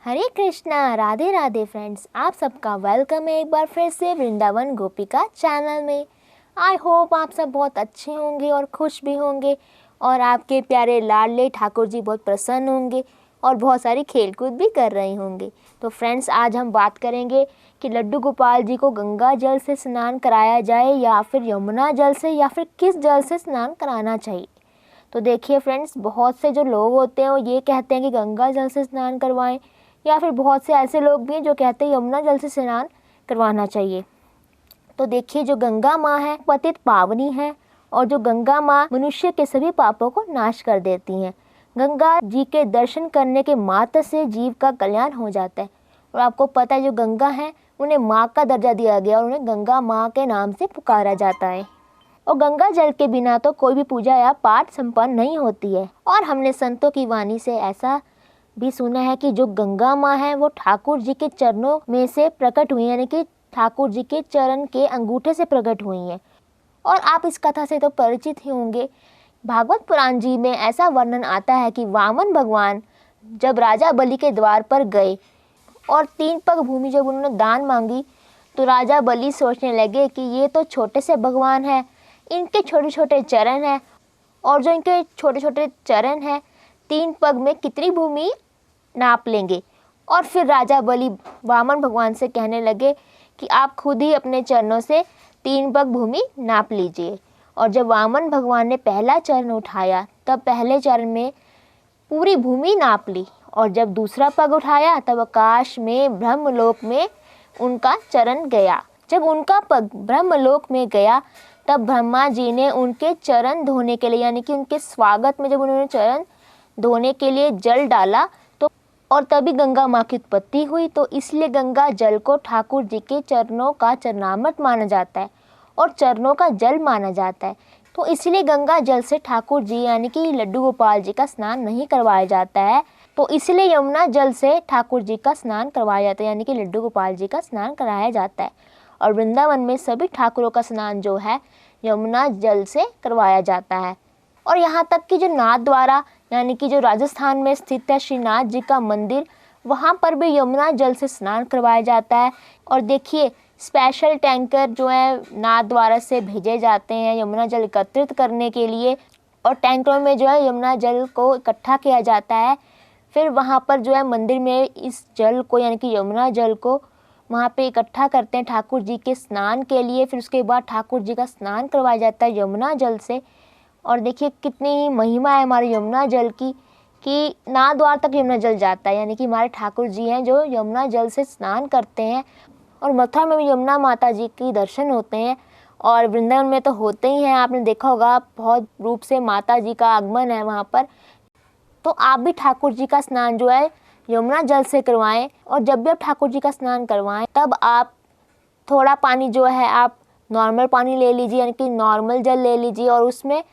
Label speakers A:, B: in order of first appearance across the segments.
A: हरे Krishna, Radhe Radhe friends. आप सबका welcome है एक बार फिर से वृंदावन गोपिका चैनल में। आई होप आप सब बहुत अच्छे होंगे और खुश भी होंगे और आपके प्यारे लाडले ठाकुर जी बहुत प्रसन्न होंगे और बहुत सारी खेलकूद भी कर रहे होंगे। तो फ्रेंड्स, आज हम बात करेंगे कि लड्डू गोपाल जी को गंगा जल से स्नान कराया जाए या फिर यमुना जल से, या फिर किस जल से स्नान कराना चाहिए। तो देखिए फ्रेंड्स, बहुत से जो लोग होते हैं वो ये कहते हैं कि गंगा जल से स्नान करवाएं, या फिर बहुत से ऐसे लोग भी हैं जो कहते हैं यमुना जल से स्नान करवाना चाहिए। तो देखिए, जो गंगा माँ है पतित पावनी है और जो गंगा माँ मनुष्य के सभी पापों को नाश कर देती हैं। गंगा जी के दर्शन करने के मात्र से जीव का कल्याण हो जाता है। और आपको पता है, जो गंगा है उन्हें माँ का दर्जा दिया गया और उन्हें गंगा माँ के नाम से पुकारा जाता है। और गंगा जल के बिना तो कोई भी पूजा या पाठ संपन्न नहीं होती है। और हमने संतों की वाणी से ऐसा भी सुना है कि जो गंगा माँ है वो ठाकुर जी के चरणों में से प्रकट हुई, यानी कि ठाकुर जी के चरण के अंगूठे से प्रकट हुई हैं। और आप इस कथा से तो परिचित ही होंगे। भागवत पुराण जी में ऐसा वर्णन आता है कि वामन भगवान जब राजा बलि के द्वार पर गए और 3 पग भूमि जब उन्होंने दान मांगी, तो राजा बलि सोचने लगे कि ये तो छोटे से भगवान हैं, इनके छोटे छोटे चरण हैं, और जो इनके छोटे छोटे चरण हैं 3 पग में कितनी भूमि नाप लेंगे। और फिर राजा बलि वामन भगवान से कहने लगे कि आप खुद ही अपने चरणों से 3 पग भूमि नाप लीजिए। और जब वामन भगवान ने पहला चरण उठाया तब पहले चरण में पूरी भूमि नाप ली, और जब दूसरा पग उठाया तब आकाश में ब्रह्मलोक में उनका चरण गया। जब उनका पग ब्रह्मलोक में गया तब ब्रह्मा जी ने उनके चरण धोने के लिए, यानी कि उनके स्वागत में जब उन्होंने चरण धोने के लिए जल डाला तो और तभी गंगा माँ की उत्पत्ति हुई। तो इसलिए गंगा जल को ठाकुर जी के चरणों का चरणामृत माना जाता है और चरणों का जल माना जाता है। तो इसलिए गंगा जल से ठाकुर जी यानी कि लड्डू गोपाल जी का स्नान नहीं करवाया जाता है। तो इसलिए यमुना जल से ठाकुर जी का स्नान करवाया जाता है, यानी कि लड्डू गोपाल जी का स्नान कराया जाता है। और वृंदावन में सभी ठाकुरों का स्नान जो है यमुना जल से करवाया जाता है। और यहाँ तक कि जो नाथ द्वारा, यानी कि जो राजस्थान में स्थित है श्रीनाथ जी का मंदिर, वहाँ पर भी यमुना जल से स्नान करवाया जाता है। और देखिए, स्पेशल टैंकर जो है नाथ द्वारा से भेजे जाते हैं यमुना जल एकत्रित करने के लिए, और टैंकरों में जो है यमुना जल को इकट्ठा किया जाता है। फिर वहाँ पर जो है मंदिर में इस जल को, यानी कि यमुना जल को वहाँ पे इकट्ठा करते हैं ठाकुर जी के स्नान के लिए। फिर उसके बाद ठाकुर जी का स्नान करवाया जाता है यमुना जल से। और देखिए कितनी महिमा है हमारे यमुना जल की, कि नाथ द्वार तक यमुना जल जाता है, यानी कि हमारे ठाकुर जी हैं जो यमुना जल से स्नान करते हैं। और मथुरा में भी यमुना माता जी के दर्शन होते हैं, और वृंदावन में तो होते ही हैं। आपने देखा होगा, बहुत रूप से माता जी का आगमन है वहाँ पर। तो आप भी ठाकुर जी का स्नान जो है यमुना जल से करवाएं। और जब भी आप ठाकुर जी का स्नान करवाएं तब आप थोड़ा पानी जो है आप नॉर्मल पानी ले लीजिए, यानी कि नॉर्मल जल ले लीजिए, और उसमें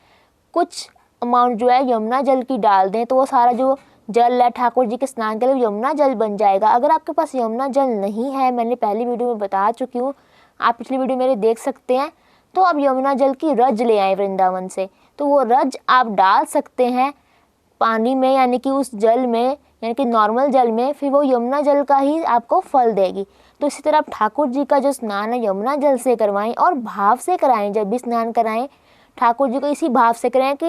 A: कुछ अमाउंट जो है यमुना जल की डाल दें। तो वो सारा जो जल है ठाकुर जी के स्नान के लिए यमुना जल बन जाएगा। अगर आपके पास यमुना जल नहीं है, मैंने पहली वीडियो में बता चुकी हूँ, आप पिछली वीडियो मेरे देख सकते हैं, तो आप यमुना जल की रज ले आए वृंदावन से। तो वो रज आप डाल सकते हैं पानी में, यानी कि उस जल में, यानी कि नॉर्मल जल में, फिर वो यमुना जल का ही आपको फल देगी। तो इसी तरह आप ठाकुर जी का जो स्नान है यमुना जल से करवाएं, और भाव से कराएं। जब भी स्नान कराएं ठाकुर जी को इसी भाव से कराएं कि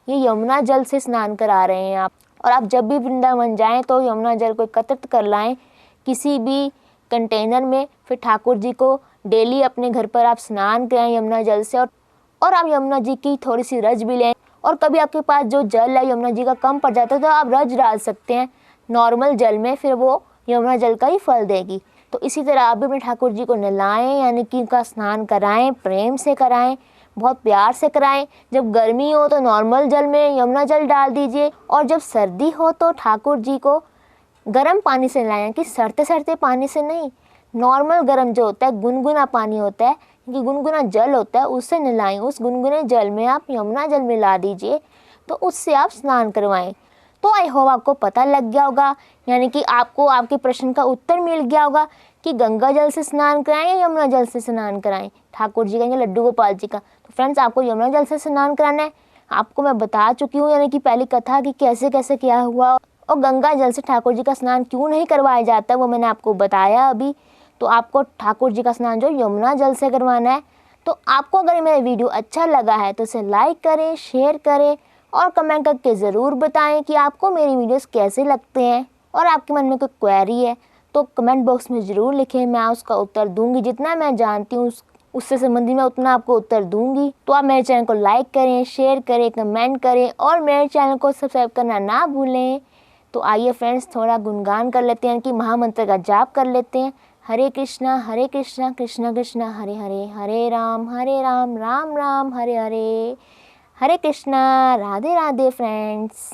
A: ये यमुना जल से स्नान करा रहे हैं आप। और आप जब भी वृंदावन जाएं तो यमुना जल को एकत्रित कर लाएं किसी भी कंटेनर में। फिर ठाकुर जी को डेली अपने घर पर आप स्नान कराएं यमुना जल से, और आप यमुना जी की थोड़ी सी रज भी लें। और कभी आपके पास जो जल है यमुना जी का कम पड़ जाता है तो आप रज डाल सकते हैं नॉर्मल जल में, फिर वो यमुना जल का ही फल देगी। तो इसी तरह आप भी अपने ठाकुर जी को नहलाएं, यानी कि उनका स्नान कराएं, प्रेम से कराएं, बहुत प्यार से कराएं। जब गर्मी हो तो नॉर्मल जल में यमुना जल डाल दीजिए, और जब सर्दी हो तो ठाकुर जी को गर्म पानी से नहलाएं, कि सड़ते सड़ते पानी से नहीं, नॉर्मल गर्म जो होता है गुनगुना पानी होता है, कि गुनगुना जल होता है, उससे नहलाएं। उस गुनगुने जल में आप यमुना जल मिला दीजिए, तो उससे आप स्नान करवाएं। तो आई होप आपको पता लग गया होगा, यानी कि आपको आपके प्रश्न का उत्तर मिल गया होगा कि गंगा जल से स्नान कराएं या यमुना जल से स्नान कराएं, ठाकुर जी का या लड्डू गोपाल जी का। तो फ्रेंड्स, आपको यमुना जल से स्नान कराना है। आपको मैं बता चुकी हूँ, यानी कि पहली कथा कि कैसे कैसे क्या हुआ, और गंगा जल से ठाकुर जी का स्नान क्यों नहीं करवाया जाता वो मैंने आपको बताया अभी। तो आपको ठाकुर जी का स्नान जो यमुना जल से करवाना है। तो आपको अगर मेरा वीडियो अच्छा लगा है तो इसे लाइक करें, शेयर करें और कमेंट करके ज़रूर बताएं कि आपको मेरी वीडियोस कैसे लगते हैं। और आपके मन में कोई क्वेरी है तो कमेंट बॉक्स में ज़रूर लिखें, मैं उसका उत्तर दूंगी। जितना मैं जानती हूँ उससे संबंधित मैं उतना आपको उत्तर दूंगी। तो आप मेरे चैनल को लाइक करें, शेयर करें, कमेंट करें और मेरे चैनल को सब्सक्राइब करना ना भूलें। तो आइए फ्रेंड्स, थोड़ा गुणगान कर लेते हैं कि महामंत्र का जाप कर लेते हैं। हरे कृष्णा कृष्णा कृष्णा हरे हरे, हरे राम राम राम हरे हरे। हरे कृष्णा। राधे राधे फ्रेंड्स।